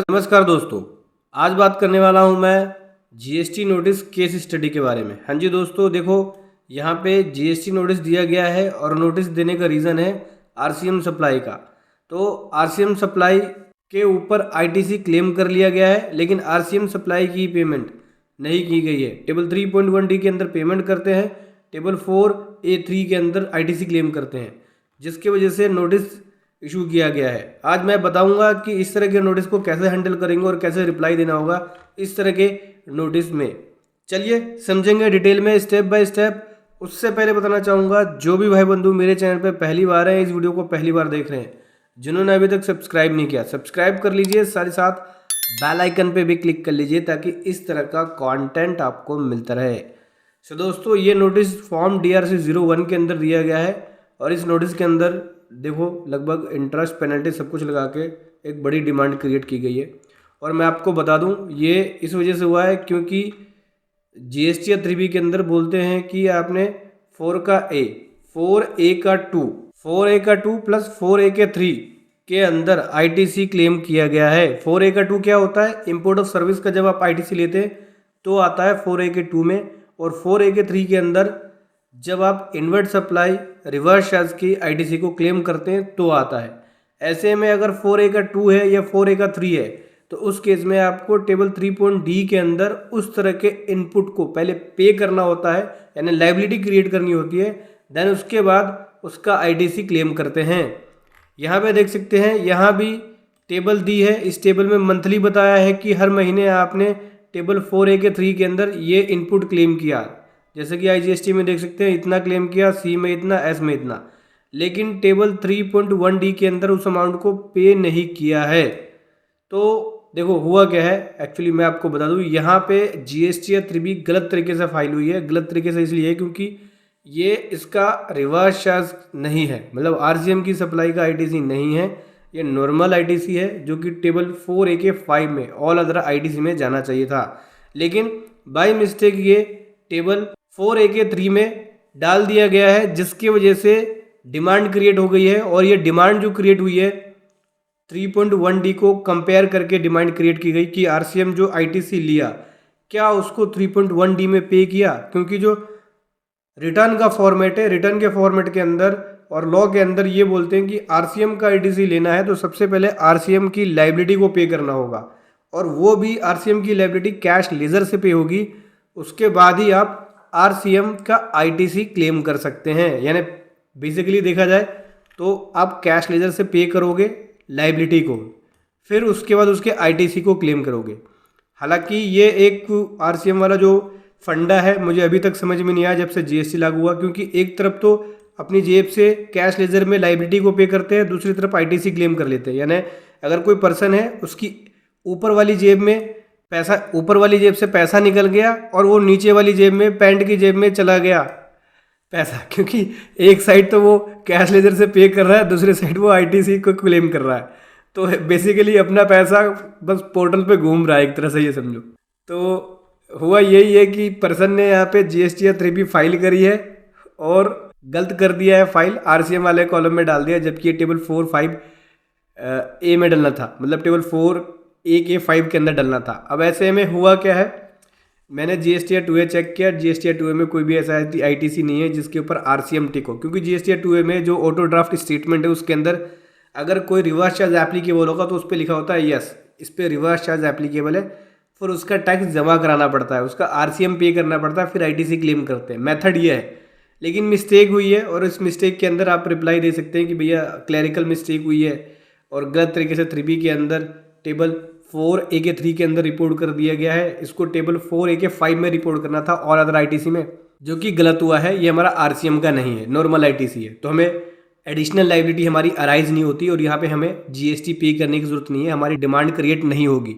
नमस्कार दोस्तों, आज बात करने वाला हूं मैं जीएसटी नोटिस केस स्टडी के बारे में। हाँ जी दोस्तों, देखो यहाँ पे जीएसटी नोटिस दिया गया है और नोटिस देने का रीज़न है आरसीएम सप्लाई का। तो आरसीएम सप्लाई के ऊपर आईटीसी क्लेम कर लिया गया है, लेकिन आरसीएम सप्लाई की पेमेंट नहीं की गई है। टेबल 3.1 डी के अंदर पेमेंट करते हैं, टेबल 4A3 के अंदर आईटीसी क्लेम करते हैं, जिसकी वजह से नोटिस इशू किया गया है। आज मैं बताऊंगा कि इस तरह के नोटिस को कैसे हैंडल करेंगे और कैसे रिप्लाई देना होगा इस तरह के नोटिस में। चलिए समझेंगे डिटेल में स्टेप बाय स्टेप। उससे पहले बताना चाहूँगा, जो भी भाई बंधु मेरे चैनल पर पहली बार है, इस वीडियो को पहली बार देख रहे हैं, जिन्होंने अभी तक सब्सक्राइब नहीं किया सब्सक्राइब कर लीजिए, साथ ही साथ बेल आइकन पे भी क्लिक कर लीजिए ताकि इस तरह का कंटेंट आपको मिलता रहे। सो दोस्तों, ये नोटिस फॉर्म DRC 01 के अंदर दिया गया है और इस नोटिस के अंदर देखो लगभग इंटरेस्ट पेनल्टी सब कुछ लगा के एक बड़ी डिमांड क्रिएट की गई है। और मैं आपको बता दूं, ये इस वजह से हुआ है क्योंकि जीएसटी या 3B के अंदर बोलते हैं कि आपने 4A का 2 प्लस 4A के 3 के अंदर आईटीसी क्लेम किया गया है। 4A का 2 क्या होता है? इंपोर्ट ऑफ सर्विस का जब आप आईटीसी लेते हैं तो आता है 4A के 2 में, और 4A के 3 के अंदर जब आप इनवर्ट सप्लाई रिवर्स चार्ज की आईटीसी को क्लेम करते हैं तो आता है। ऐसे में अगर 4A का 2 है या 4A का 3 है तो उस केस में आपको टेबल 3.D के अंदर उस तरह के इनपुट को पहले पे करना होता है, यानी लायबिलिटी क्रिएट करनी होती है, देन उसके बाद उसका आईटीसी क्लेम करते हैं। यहाँ पे देख सकते हैं, यहाँ भी टेबल दी है। इस टेबल में मंथली बताया है कि हर महीने आपने टेबल 4A के 3 के अंदर ये इनपुट क्लेम किया। जैसे कि आईजीएसटी में देख सकते हैं इतना क्लेम किया, सी में इतना, एस में इतना, लेकिन टेबल 3.1D के अंदर उस अमाउंट को पे नहीं किया है। तो देखो हुआ क्या है, एक्चुअली मैं आपको बता दूं, यहाँ पे जीएसटी या 3B गलत तरीके से फाइल हुई है। गलत तरीके से इसलिए क्योंकि ये इसका रिवर्स चार्ज नहीं है, मतलब आरसीएम की सप्लाई का आईटीसी नहीं है, ये नॉर्मल आईटीसी है जो कि टेबल 4A के 5 में ऑल अदर आईटीसी में जाना चाहिए था। लेकिन बाय मिस्टेक ये टेबल 4A के 3 में डाल दिया गया है, जिसकी वजह से डिमांड क्रिएट हो गई है। और ये डिमांड जो क्रिएट हुई है 3.1D को कंपेयर करके डिमांड क्रिएट की गई कि आरसीएम जो आईटीसी लिया क्या उसको 3.1D में पे किया, क्योंकि जो रिटर्न का फॉर्मेट है, रिटर्न के फॉर्मेट के अंदर और लॉ के अंदर ये बोलते हैं कि आरसीएम का आईटीसी लेना है तो सबसे पहले आरसीएम की लायबिलिटी को पे करना होगा, और वो भी आरसीएम की लायबिलिटी कैश लेजर से पे होगी। उसके बाद ही आप आरसीएम का आईटीसी क्लेम कर सकते हैं। यानी बेसिकली देखा जाए तो आप कैश लेजर से पे करोगे लायबिलिटी को, फिर उसके बाद उसके आईटीसी को क्लेम करोगे। हालांकि ये एक आरसीएम वाला जो फंडा है मुझे अभी तक समझ में नहीं आया जब से जीएसटी लागू हुआ, क्योंकि एक तरफ तो अपनी जेब से कैश लेजर में लायबिलिटी को पे करते हैं, दूसरी तरफ आईटीसी क्लेम कर लेते हैं। यानी अगर कोई पर्सन है, उसकी ऊपर वाली जेब में पैसा, ऊपर वाली जेब से पैसा निकल गया और वो नीचे वाली जेब में, पैंट की जेब में चला गया पैसा, क्योंकि एक साइड तो वो कैश लेजर से पे कर रहा है, दूसरी साइड वो आईटीसी को क्लेम कर रहा है, तो बेसिकली अपना पैसा बस पोर्टल पे घूम रहा है, एक तरह से ये समझो। तो हुआ यही है कि पर्सन ने यहाँ पे जीएसटी या 3B फाइल करी है और गलत कर दिया है, फाइल आरसीएम वाले कॉलम में डाल दिया, जबकि ये टेबल 4.5A में डलना था, मतलब टेबल 4A के 5 के अंदर डलना था। अब ऐसे में हुआ क्या है, मैंने जीएसटी या 2A चेक किया, जीएसटी या 2A में कोई भी ऐसा आईटीसी नहीं है जिसके ऊपर आरसीएम टिक हो, क्योंकि जीएसटी या 2A में जो ऑटो ड्राफ्ट स्टेटमेंट है उसके अंदर अगर कोई रिवर्स चार्ज एप्लीकेबल होगा तो उस पर लिखा होता है यस इस पर रिवर्स चार्ज एप्लीकेबल है, फिर उसका टैक्स जमा कराना पड़ता है, उसका आरसीएम पे करना पड़ता है, फिर आईटीसी क्लेम करते हैं। मेथड ये है, लेकिन मिस्टेक हुई है और इस मिस्टेक के अंदर आप रिप्लाई दे सकते हैं कि भैया क्लैरिकल मिस्टेक हुई है और गलत तरीके से 3B के अंदर टेबल 4A के 3 के अंदर रिपोर्ट कर दिया गया है, इसको टेबल 4A के 5 में रिपोर्ट करना था और अदर आईटीसी में, जो कि गलत हुआ है। ये हमारा आरसीएम का नहीं है, नॉर्मल आईटीसी है, तो हमें एडिशनल लायबिलिटी हमारी अराइज नहीं होती और यहाँ पे हमें जीएसटी पे करने की जरूरत नहीं है, हमारी डिमांड क्रिएट नहीं होगी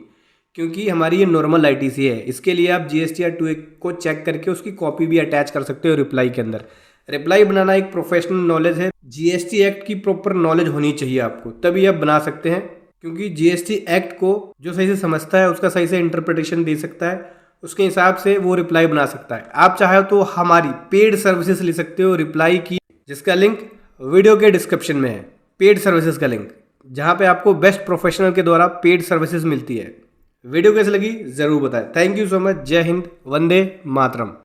क्योंकि हमारी ये नॉर्मल आईटीसी है। इसके लिए आप जीएसटी या 2A को चेक करके उसकी कॉपी भी अटैच कर सकते हो रिप्लाई के अंदर। रिप्लाई बनाना एक प्रोफेशनल नॉलेज है, जीएसटी एक्ट की प्रॉपर नॉलेज होनी चाहिए आपको, तभी आप बना सकते हैं, क्योंकि जीएसटी एक्ट को जो सही से समझता है उसका सही से इंटरप्रिटेशन दे सकता है, उसके हिसाब से वो रिप्लाई बना सकता है। आप चाहे तो हमारी पेड सर्विसेज ले सकते हो रिप्लाई की, जिसका लिंक वीडियो के डिस्क्रिप्शन में है, पेड सर्विसेज का लिंक। जहाँ पे आपको बेस्ट प्रोफेशनल के द्वारा पेड सर्विसेज मिलती है। वीडियो कैसी लगी ज़रूर बताएं। Thank you so much. जय हिंद, वंदे मातरम।